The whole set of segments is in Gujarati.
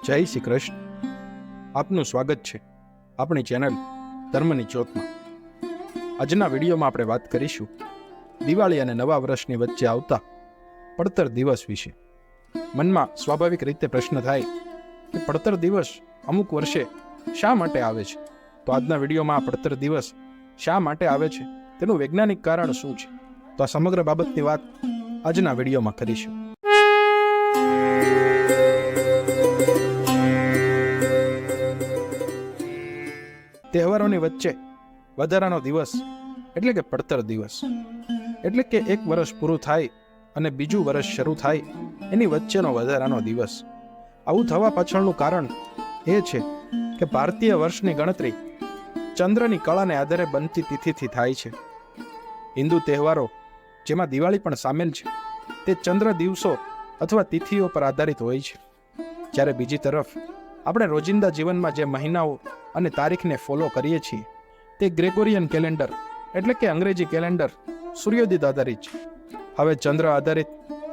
જય શ્રી કૃષ્ણ. આપનું સ્વાગત છે આપણી ચેનલ ધર્મની જ્યોતમાં. આજના વિડીયોમાં આપણે વાત કરીશું દિવાળી અને નવા વર્ષની વચ્ચે આવતા પડતર દિવસ વિશે. મનમાં સ્વાભાવિક રીતે પ્રશ્ન થાય કે પડતર દિવસ અમુક વર્ષે શા માટે આવે છે? તો આજના વિડીયોમાં આ પડતર દિવસ શા માટે આવે છે, તેનું વૈજ્ઞાનિક કારણ શું છે, તો આ સમગ્ર બાબતની વાત આજના વિડીયોમાં કરીશું. તહેવારોની વચ્ચે વધારાનો દિવસ એટલે કે પડતર દિવસ, એટલે કે એક વર્ષ પૂરું થાય અને બીજું વર્ષ શરૂ થાય એની વચ્ચેનો વધારાનો દિવસ. આવું થવા પાછળનું કારણ એ છે કે ભારતીય વર્ષની ગણતરી ચંદ્રની કળાને આધારે બનતી તિથિથી થાય છે. હિન્દુ તહેવારો, જેમાં દિવાળી પણ સામેલ છે, તે ચંદ્ર દિવસો અથવા તિથિઓ પર આધારિત હોય છે. જ્યારે બીજી તરફ આપણે રોજિંદા જીવનમાં જે મહિનાઓ અને તારીખને ફોલો કરીએ છીએ તે ગ્રેગોરિયન કેલેન્ડર એટલે કે અંગ્રેજી કેલેન્ડર સૂર્યોદિત આધારિત છે. હવે ચંદ્ર આધારિત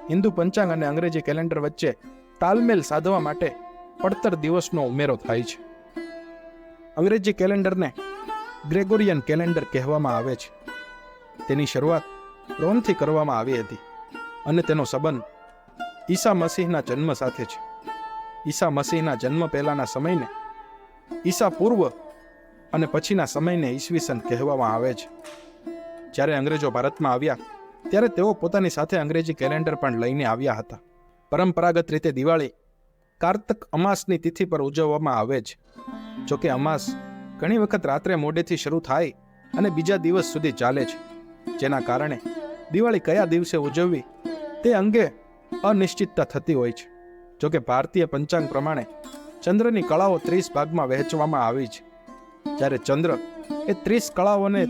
હિન્દુ પંચાંગ અને અંગ્રેજી કેલેન્ડર વચ્ચે તાલમેલ સાધવા માટે પડતર દિવસનો ઉમેરો થાય છે. અંગ્રેજી કેલેન્ડરને ગ્રેગોરિયન કેલેન્ડર કહેવામાં આવે છે. તેની શરૂઆત રોમથી કરવામાં આવી હતી અને તેનો સંબંધ ઈસા મસીહના જન્મ સાથે છે. ઈસા મસીહના જન્મ પહેલાના સમયને ઈસા પૂર્વ અને પછીના સમયને ઈસવીસન કહેવામાં આવે છે. જ્યારે અંગ્રેજો ભારતમાં આવ્યા ત્યારે તેઓ પોતાની સાથે અંગ્રેજી કેલેન્ડર પણ લઈને આવ્યા હતા. પરંપરાગત રીતે દિવાળી કારતક અમાસની તિથિ પર ઉજવવામાં આવે છે. જોકે અમાસ ઘણી વખત રાત્રે મોડેથી શરૂ થાય અને બીજા દિવસ સુધી ચાલે છે, જેના કારણે દિવાળી કયા દિવસે ઉજવવી તે અંગે અનિશ્ચિતતા થતી હોય છે. જોકે ભારતીય પંચાંગ પ્રમાણે ચંદ્રની કળાઓ 30 ભાગમાં વહેંચવામાં આવી છે, જ્યારે ચંદ્ર એ 30 કળાઓને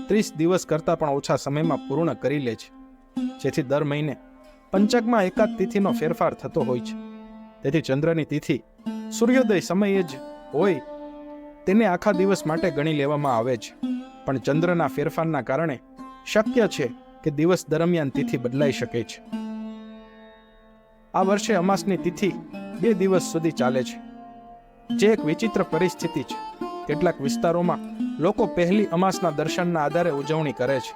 30 દિવસ કરતાં પણ ઓછા સમયમાં પૂર્ણ કરી લે છે, જેથી દર મહિને પંચાંગમાં એકાદ તિથિનો ફેરફાર થતો હોય છે. તેથી ચંદ્રની તિથિ સૂર્યોદય સમયે જ હોય તેને આખા દિવસ માટે ગણી લેવામાં આવે છે. પણ ચંદ્રના ફેરફારના કારણે શક્ય છે કે દિવસ દરમિયાન તિથિ બદલાઈ શકે છે. આ વર્ષે અમાસની તિથિ 2 દિવસ સુધી ચાલે છે, જે એક વિચિત્ર પરિસ્થિતિ છે. કેટલાક વિસ્તારોમાં લોકો પહેલી અમાસના દર્શનના આધારે ઉજવણી કરે છે,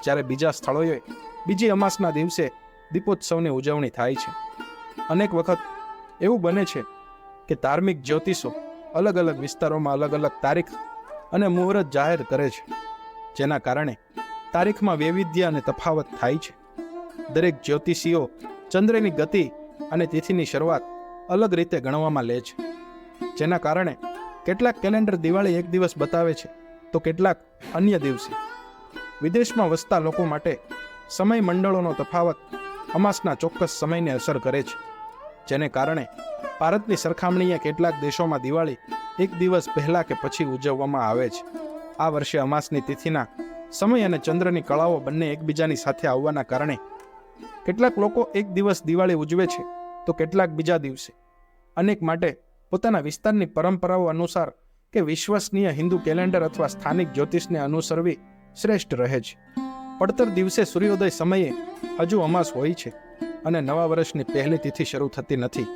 જ્યારે બીજા સ્થળોએ બીજી અમાસના દિવસે દીપોત્સવની ઉજવણી થાય છે. અનેક વખત એવું બને છે કે ધાર્મિક જ્યોતિષો અલગ અલગ વિસ્તારોમાં અલગ અલગ તારીખ અને મુહૂર્ત જાહેર કરે છે, જેના કારણે તારીખમાં વૈવિધ્ય અને તફાવત થાય છે. દરેક જ્યોતિષીઓ ચંદ્રની ગતિ અને તિથિની શરૂઆત અલગ રીતે ગણવામાં લે છે, જેના કારણે કેટલાક કેલેન્ડર દિવાળી એક દિવસ બતાવે છે તો કેટલાક અન્ય દિવસે. વિદેશમાં વસતા લોકો માટે સમય મંડળોનો તફાવત અમાસના ચોક્કસ સમયને અસર કરે છે, જેને કારણે ભારતની સરખામણીએ કેટલાક દેશોમાં દિવાળી એક દિવસ પહેલા કે પછી ઉજવવામાં આવે છે. આ વર્ષે અમાસની તિથિના સમય અને ચંદ્રની કળાઓ બંને એકબીજાની સાથે આવવાના કારણે કેટલાક લોકો એક દિવસ દિવાળી ઉજવે છે તો કેટલાક બીજા દિવસે. અનેક માટે પોતાના વિસ્તારની પરંપરાઓ અનુસાર કે વિશ્વસનીય હિન્દુ કેલેન્ડર અથવા સ્થાનિક જ્યોતિષને અનુસરવી શ્રેષ્ઠ રહે છે. પડતર દિવસે સૂર્યોદય સમયે હજુ અમાસ હોય છે અને નવા વર્ષની પહેલી તિથિ શરૂ થતી નથી.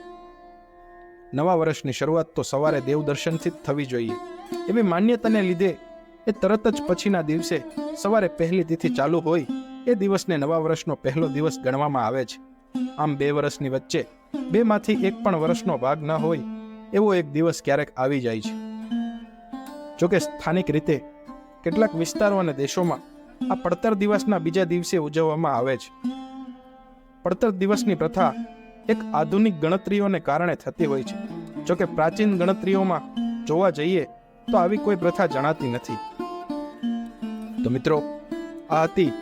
નવા વર્ષની શરૂઆત તો સવારે દેવદર્શનથી જ થવી જોઈએ એવી માન્યતાને લીધે એ તરત જ પછીના દિવસે સવારે પહેલી તિથિ ચાલુ હોય એ દિવસને નવા વર્ષનો પહેલો દિવસ ગણવામાં આવે છે. આમ 2 વર્ષની વચ્ચે 2માંથી એક પણ વર્ષનો ભાગ ન હોય એવો એક દિવસ ક્યારેક આવી જાય છે. જોકે સ્થાનિક રીતે કેટલાક વિસ્તારો અને દેશોમાં આ પડતર દિવસના બીજા દિવસે ઉજવવામાં આવે છે. પડતર દિવસની પ્રથા એક આધુનિક ગણતરીઓને કારણે થતી હોય છે. જોકે પ્રાચીન ગણતરીઓમાં જોવા જઈએ તો આવી કોઈ પ્રથા જણાતી નથી. તો મિત્રો, આ હતી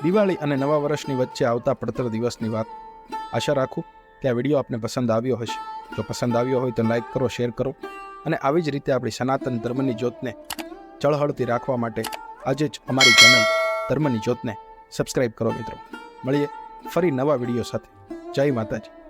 દિવાળી અને નવા વર્ષની વચ્ચે આવતા પડતર દિવસની વાત. આશા રાખું કે આ વિડીયો આપને પસંદ આવ્યો હશે. જો પસંદ આવ્યો હોય તો લાઈક કરો, શેર કરો અને આવી જ રીતે આપણી સનાતન ધર્મની જ્યોતને ઝળહળતી રાખવા માટે આજે જ અમારી ચેનલ ધર્મની જ્યોતને સબસ્ક્રાઇબ કરો. મિત્રો, મળીએ ફરી નવા વિડીયો સાથે. જય માતાજી.